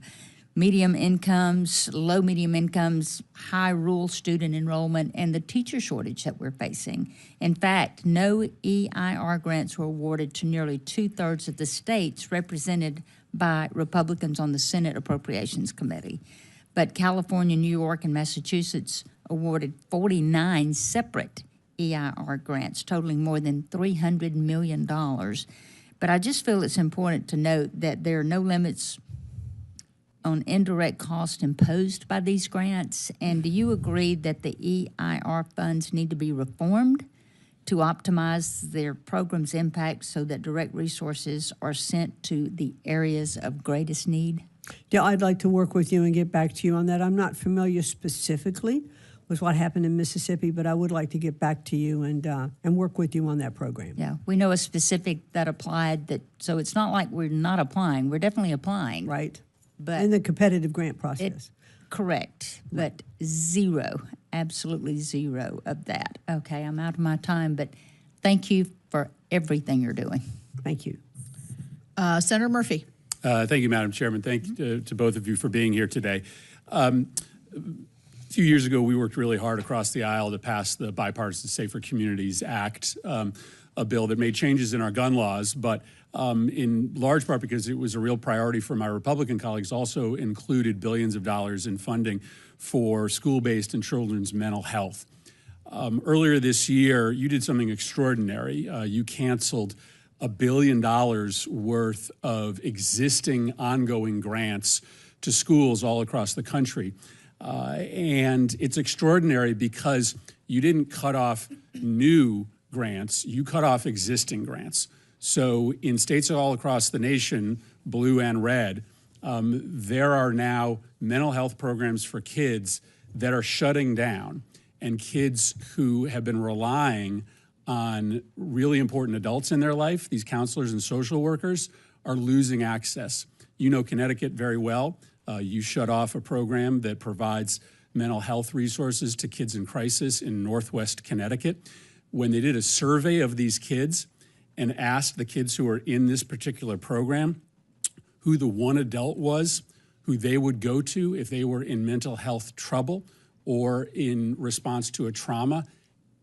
medium incomes, low medium incomes, high rural student enrollment, and the teacher shortage that we're facing. In fact, no EIR grants were awarded to nearly 2/3 of the states represented by Republicans on the Senate Appropriations Committee. But California, New York, and Massachusetts awarded 49 separate EIR grants, totaling more than $300 million. But I just feel it's important to note that there are no limits on indirect cost imposed by these grants. And do you agree that the EIR funds need to be reformed to optimize their program's impact so that direct resources are sent to the areas of greatest need? Yeah, I'd like to work with you and get back to you on that. I'm not familiar specifically with what happened in Mississippi, but I would like to get back to you and work with you on that program. Yeah, we know a specific that applied, so it's not like we're not applying. We're definitely applying. Right. But in the competitive grant process. Correct, but zero, absolutely zero of that. Okay, I'm out of my time, but thank you for everything you're doing. Thank you. Senator Murphy. Thank you, Madam Chairman. Thank you to both of you for being here today. A few years ago, we worked really hard across the aisle to pass the Bipartisan Safer Communities Act, a bill that made changes in our gun laws, but in large part because it was a real priority for my Republican colleagues, also included billions of dollars in funding for school-based and children's mental health. Earlier this year, you did something extraordinary. You canceled $1 billion worth of existing ongoing grants to schools all across the country. And it's extraordinary because you didn't cut off new grants, you cut off existing grants. So in states all across the nation, blue and red, there are now mental health programs for kids that are shutting down, and kids who have been relying on really important adults in their life, these counselors and social workers, are losing access. You know Connecticut very well. You shut off a program that provides mental health resources to kids in crisis in Northwest Connecticut. When they did a survey of these kids and asked the kids who are in this particular program who the one adult was who they would go to if they were in mental health trouble or in response to a trauma,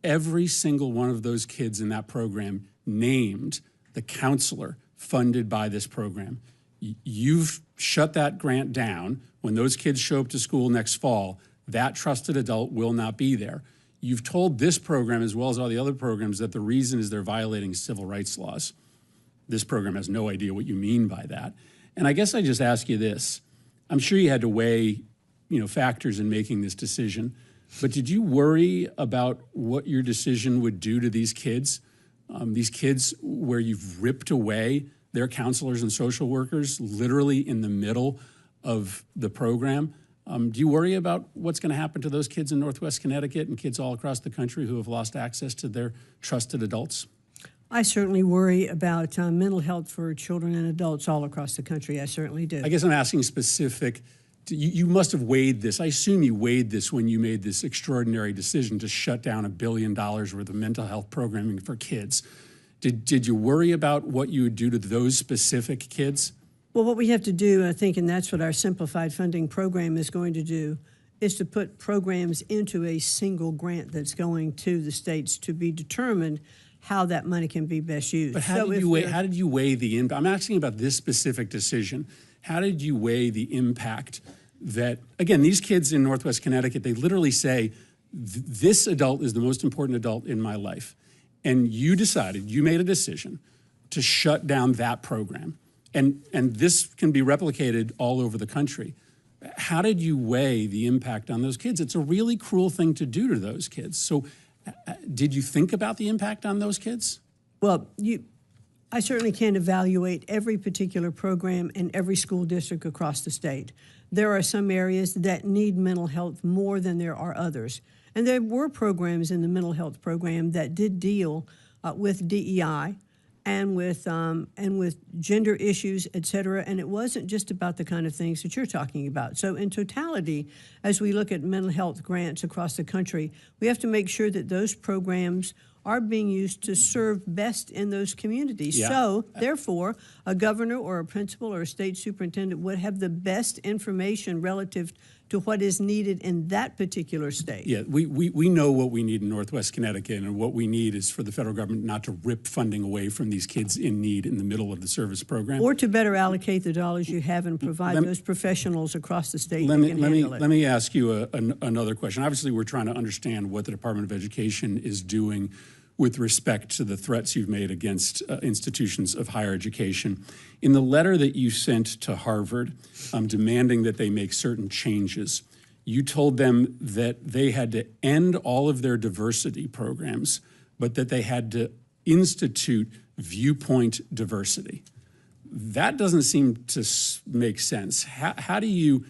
every single one of those kids in that program named the counselor funded by this program. You've shut that grant down. When those kids show up to school next fall, that trusted adult will not be there. You've told this program, as well as all the other programs, that the reason is they're violating civil rights laws. This program has no idea what you mean by that. And I guess I just ask you this. I'm sure you had to weigh, factors in making this decision, but did you worry about what your decision would do to these kids where you've ripped away their counselors and social workers literally in the middle of the program? Do you worry about what's going to happen to those kids in Northwest Connecticut and kids all across the country who have lost access to their trusted adults? I certainly worry about mental health for children and adults all across the country. I certainly do. I guess I'm asking specific. You must have weighed this. I assume you weighed this when you made this extraordinary decision to shut down $1 billion worth of mental health programming for kids. Did you worry about what you would do to those specific kids? Well, what we have to do, I think, and that's what our simplified funding program is going to do, is to put programs into a single grant that's going to the states to be determined how that money can be best used. But how did you weigh the impact? I'm asking about this specific decision. How did you weigh the impact that, again, these kids in Northwest Connecticut, they literally say, this adult is the most important adult in my life. And you made a decision to shut down that program. And this can be replicated all over the country. how did you weigh the impact on those kids? It's a really cruel thing to do to those kids. So did you think about the impact on those kids? Well, I certainly can't evaluate every particular program in every school district across the state. There are some areas that need mental health more than there are others. And there were programs in the mental health program that did deal with DEI and with gender issues, et cetera. And it wasn't just about the kind of things that you're talking about. So in totality, as we look at mental health grants across the country, we have to make sure that those programs are being used to serve best in those communities. Yeah. So, therefore, a governor or a principal or a state superintendent would have the best information relative to what is needed in that particular state. Yeah, we know what we need in Northwest Connecticut, and what we need is for the federal government not to rip funding away from these kids in need in the middle of the service program. Or to better allocate the dollars you have and provide those professionals across the state Let that can handle it. me ask you another question. Obviously, we're trying to understand what the Department of Education is doing with respect to the threats you've made against institutions of higher education. In the letter that you sent to Harvard demanding that they make certain changes, you told them that they had to end all of their diversity programs, but that they had to institute viewpoint diversity. That doesn't seem to make sense. How do you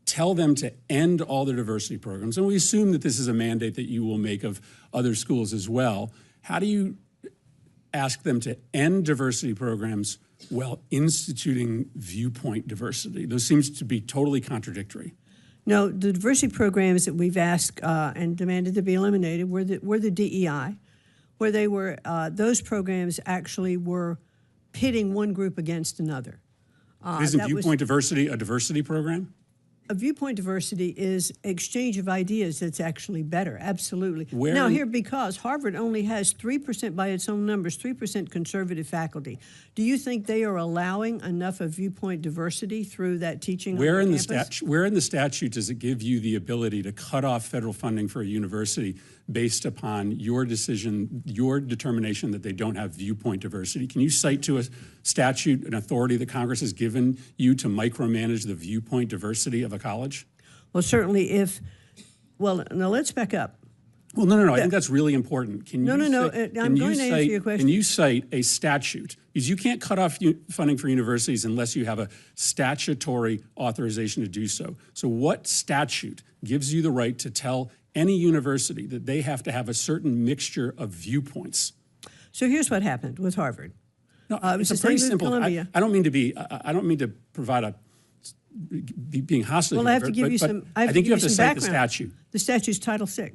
tell them to end all their diversity programs? And we assume that this is a mandate that you will make of other schools as well. How do you ask them to end diversity programs while instituting viewpoint diversity? Those seems to be totally contradictory. No, the diversity programs that we've asked and demanded to be eliminated were the DEI, where they were those programs actually were pitting one group against another. Isn't viewpoint diversity a diversity program? A viewpoint diversity is exchange of ideas that's actually better, absolutely. Because Harvard only has 3%, by its own numbers, 3% conservative faculty. Do you think they are allowing enough of viewpoint diversity through that teaching on campus? Where in the statute does it give you the ability to cut off federal funding for a university based upon your decision, your determination that they don't have viewpoint diversity? Can you cite to a statute, an authority that Congress has given you to micromanage the viewpoint diversity of a college? Well, certainly now let's back up. Well, no. I think that's really important. I'm going to answer your question. Can you cite a statute? Because you can't cut off funding for universities unless you have a statutory authorization to do so. So what statute gives you the right to tell any university that they have to have a certain mixture of viewpoints? So here's what happened with Harvard. No, it's a pretty simple. I don't mean to provide being hostile. Well, I have to give you some. I think you have to cite background. the statute. The statute's Title VI.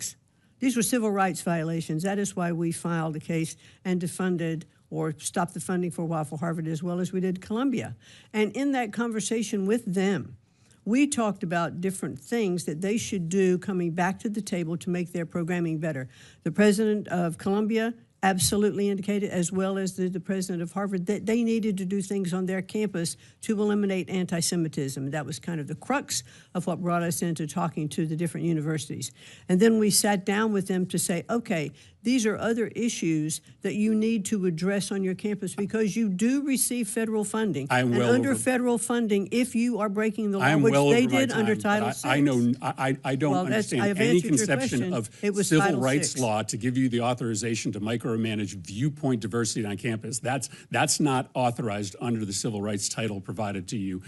These were civil rights violations. That is why we filed a case and defunded or stopped the funding for a while for Harvard, as well as we did Columbia. And in that conversation with them, we talked about different things that they should do coming back to the table to make their programming better. The president of Columbia absolutely indicated, as well as the president of Harvard, that they needed to do things on their campus to eliminate anti-Semitism. That was kind of the crux of what brought us into talking to the different universities. And then we sat down with them to say, okay, these are other issues that you need to address on your campus because you do receive federal funding. Under federal funding, if you are breaking the law, which they did under Title VI. I don't understand any conception of civil rights law to give you the authorization to micromanage viewpoint diversity on campus. That's not authorized under the civil rights title provided to you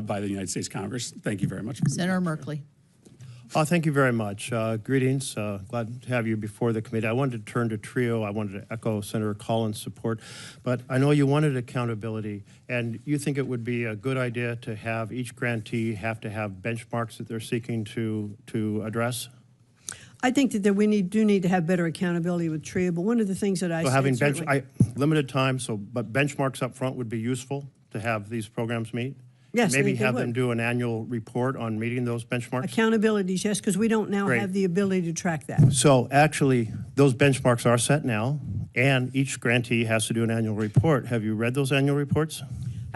by the United States Congress. Thank you very much. Senator Merkley. Thank you very much. Greetings. Glad to have you before the committee. I wanted to turn to TRIO. I wanted to echo Senator Collins' support, but I know you wanted accountability, and you think it would be a good idea to have each grantee have to have benchmarks that they're seeking to address? I think that we do need to have better accountability with TRIO, but one of the things that I said limited time, but benchmarks up front would be useful to have these programs meet? Yes, maybe have them do an annual report on meeting those benchmarks? Accountabilities, yes, because we don't now have the ability to track that. So actually, those benchmarks are set now, and each grantee has to do an annual report. Have you read those annual reports?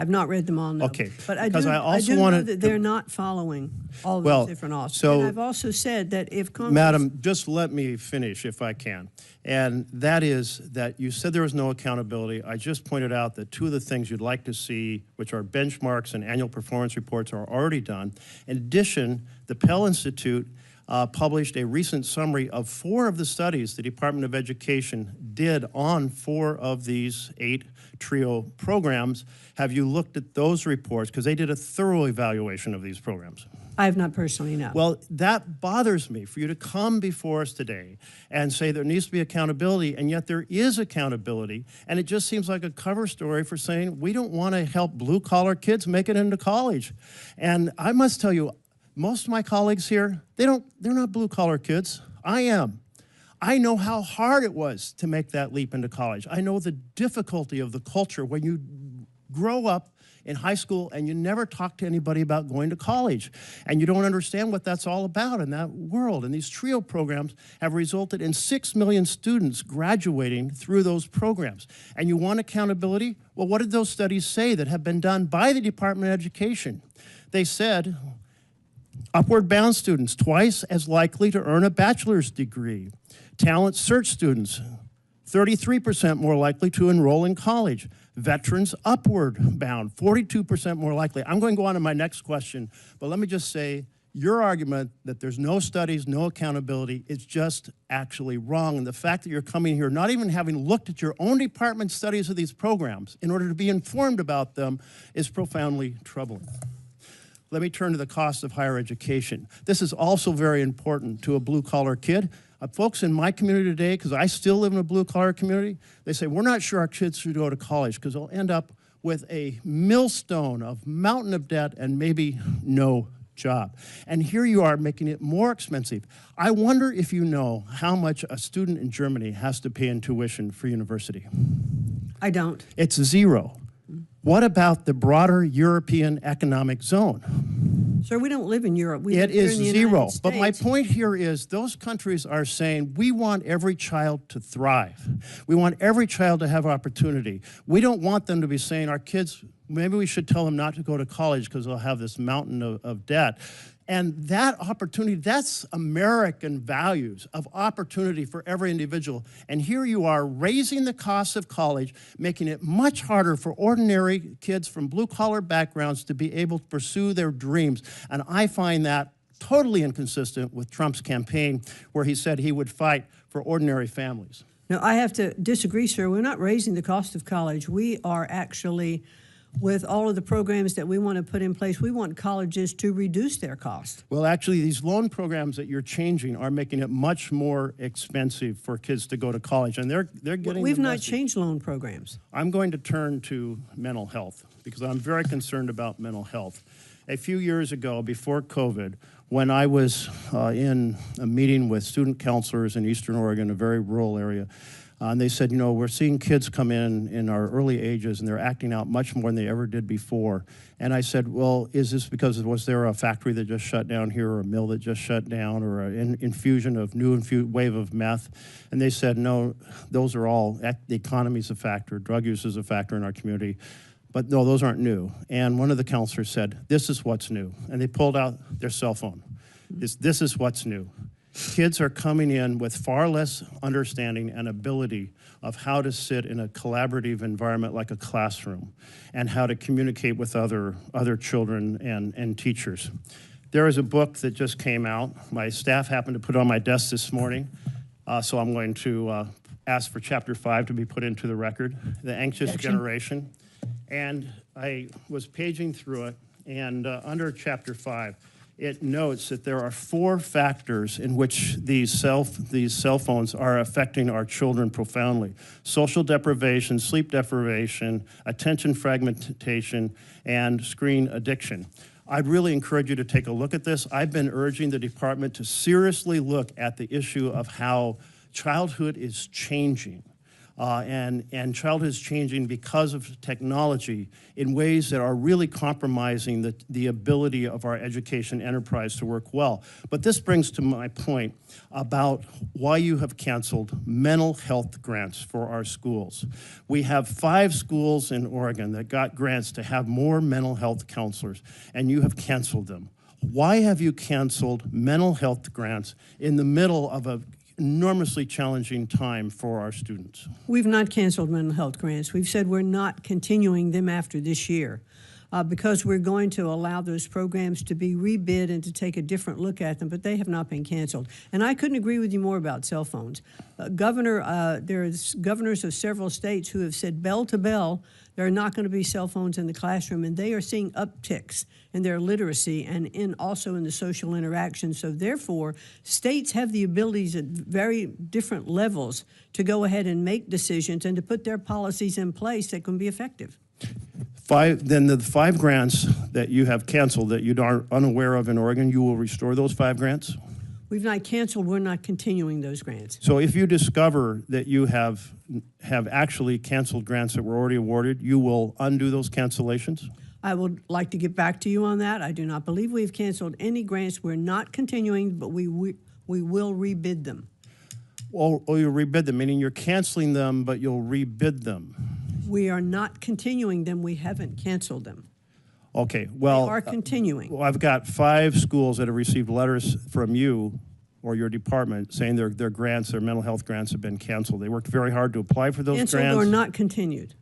I've not read them all, no. Okay, But I because do, I also know wanted that to- they're not following all Well, those different officers. so- And I've also said that if Congress... Madam, just let me finish if I can. And that is that you said there was no accountability. I just pointed out that two of the things you'd like to see, which are benchmarks and annual performance reports, are already done. In addition, the Pell Institute published a recent summary of 4 of the studies the Department of Education did on 4 of these 8 TRIO programs. Have you looked at those reports? Because they did a thorough evaluation of these programs. I have not personally, no. Well, that bothers me for you to come before us today and say there needs to be accountability, and yet there is accountability, and it just seems like a cover story for saying we don't want to help blue-collar kids make it into college. And I must tell you, most of my colleagues here, they're not blue-collar kids. I am. I know how hard it was to make that leap into college. I know the difficulty of the culture when you grow up in high school and you never talk to anybody about going to college, and you don't understand what that's all about in that world. And these TRIO programs have resulted in 6 million students graduating through those programs. And you want accountability? Well, what did those studies say that have been done by the Department of Education? They said upward bound students twice as likely to earn a bachelor's degree. Talent search students 33% more likely to enroll in college. Veterans upward bound, 42% more likely. I'm going to go on to my next question, but let me just say, your argument that there's no studies, no accountability, is just actually wrong. And the fact that you're coming here not even having looked at your own department studies of these programs in order to be informed about them is profoundly troubling. Let me turn to the cost of higher education. This is also very important to a blue-collar kid. Folks in my community today, because I still live in a blue-collar community, they say, we're not sure our kids should go to college because they'll end up with a millstone of mountain of debt and maybe no job. And here you are making it more expensive. I wonder if you know how much a student in Germany has to pay in tuition for university. I don't. It's 0. What about the broader European economic zone? Sir, we don't live in Europe. We It live here is in the 0. United But my States. point here is those countries are saying we want every child to thrive. We want every child to have opportunity. We don't want them to be saying our kids, maybe we should tell them not to go to college because they'll have this mountain of debt. And that opportunity, that's American values of opportunity for every individual. And here you are raising the cost of college, making it much harder for ordinary kids from blue-collar backgrounds to be able to pursue their dreams. And I find that totally inconsistent with Trump's campaign, where he said he would fight for ordinary families. No, I have to disagree, sir. We're not raising the cost of college. We are actually, with all of the programs that we want to put in place, we want colleges to reduce their cost. Well, actually, these loan programs that you're changing are making it much more expensive for kids to go to college, and they're getting We've the not message. changed loan programs. I'm going to turn to mental health because I'm very concerned about mental health. A few years ago, before COVID, when I was in a meeting with student counselors in Eastern Oregon, a very rural area, and they said, you know, we're seeing kids come in our early ages, and they're acting out much more than they ever did before. And I said, well, is this because was there a factory that just shut down here, or a mill that just shut down, or an infusion of wave of meth? And they said, no, those are all, the economy's a factor, drug use is a factor in our community. But no, those aren't new. And one of the counselors said, this is what's new. And they pulled out their cell phone. This is what's new. Kids are coming in with far less understanding and ability of how to sit in a collaborative environment like a classroom and how to communicate with other children and teachers. There is a book that just came out. My staff happened to put it on my desk this morning, so I'm going to ask for Chapter 5 to be put into the record, The Anxious Generation. And I was paging through it, and under Chapter 5, it notes that there are 4 factors in which these cell phones are affecting our children profoundly: social deprivation, sleep deprivation, attention fragmentation, and screen addiction. I'd really encourage you to take a look at this. I've been urging the department to seriously look at the issue of how childhood is changing. And childhood is changing because of technology in ways that are really compromising the ability of our education enterprise to work well. But this brings to my point about why you have canceled mental health grants for our schools. We have 5 schools in Oregon that got grants to have more mental health counselors, and you have canceled them. Why have you canceled mental health grants in the middle of a enormously challenging time for our students? We've not canceled mental health grants. We've said we're not continuing them after this year because we're going to allow those programs to be rebid and to take a different look at them, but they have not been canceled. And I couldn't agree with you more about cell phones. There's governors of several states who have said bell to bell, there are not going to be cell phones in the classroom, and they are seeing upticks in their literacy and also in the social interaction. So therefore, states have the abilities at very different levels to go ahead and make decisions and to put their policies in place that can be effective. Then the 5 grants that you have canceled that you are unaware of in Oregon, you will restore those 5 grants? We've not canceled, we're not continuing those grants. So if you discover that you have actually canceled grants that were already awarded, you will undo those cancellations? I would like to get back to you on that. I do not believe we've canceled any grants. We're not continuing, but we will rebid them. Well, you'll rebid them, meaning you're canceling them, but you'll rebid them. We are not continuing them. We haven't canceled them. Okay, well, They are continuing. I've got 5 schools that have received letters from you or your department saying their grants, their mental health grants have been canceled. They worked very hard to apply for those Canceled grants. or not continued.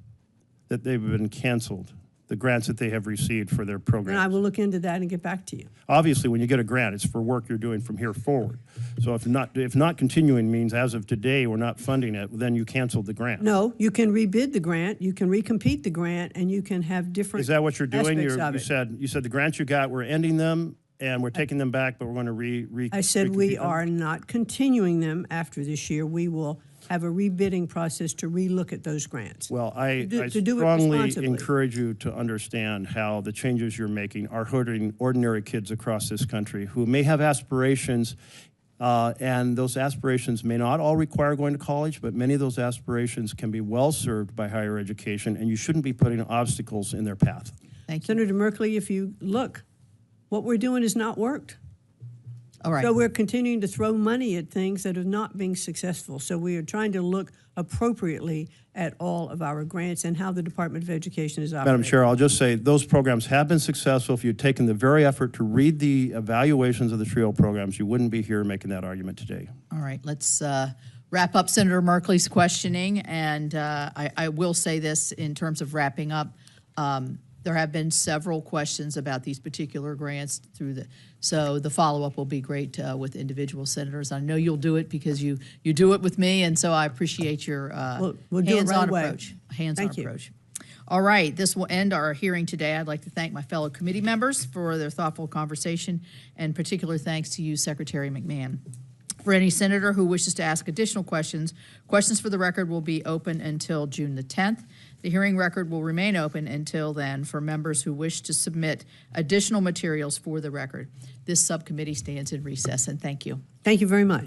That they've been canceled, the grants that they have received for their programs. And I will look into that and get back to you. Obviously, when you get a grant, it's for work you're doing from here forward. So if not continuing means as of today we're not funding it, then you canceled the grant. No, you can rebid the grant, you can recompete the grant, and you can have different Is that what you're doing? aspects of it. You said the grants you got, we're ending them and we're taking them back, but we're going to I said we recompete them? are not continuing them after this year. We will have a rebidding process to relook at those grants. Well, I to do it strongly responsibly. encourage you to understand how the changes you're making are hurting ordinary kids across this country who may have aspirations, and those aspirations may not all require going to college, but many of those aspirations can be well served by higher education, and you shouldn't be putting obstacles in their path. Thank you. Senator Merkley, if you look, what we're doing has not worked. All right. So we're continuing to throw money at things that are not being successful. So we are trying to look appropriately at all of our grants and how the Department of Education is operating. Madam Chair, I'll just say those programs have been successful. If you'd taken the very effort to read the evaluations of the TRIO programs, you wouldn't be here making that argument today. All right, let's wrap up Senator Merkley's questioning. And I will say this in terms of wrapping up. There have been several questions about these particular grants so the follow-up will be great with individual senators. I know you'll do it because you do it with me, and so I appreciate your we'll do it right hands-on away. approach. Hands-on Thank you. approach. All right, this will end our hearing today. I'd like to thank my fellow committee members for their thoughtful conversation, and particular thanks to you, Secretary McMahon. For any senator who wishes to ask additional questions, questions for the record will be open until June the 10th. The hearing record will remain open until then for members who wish to submit additional materials for the record. This subcommittee stands in recess, and thank you. Thank you very much.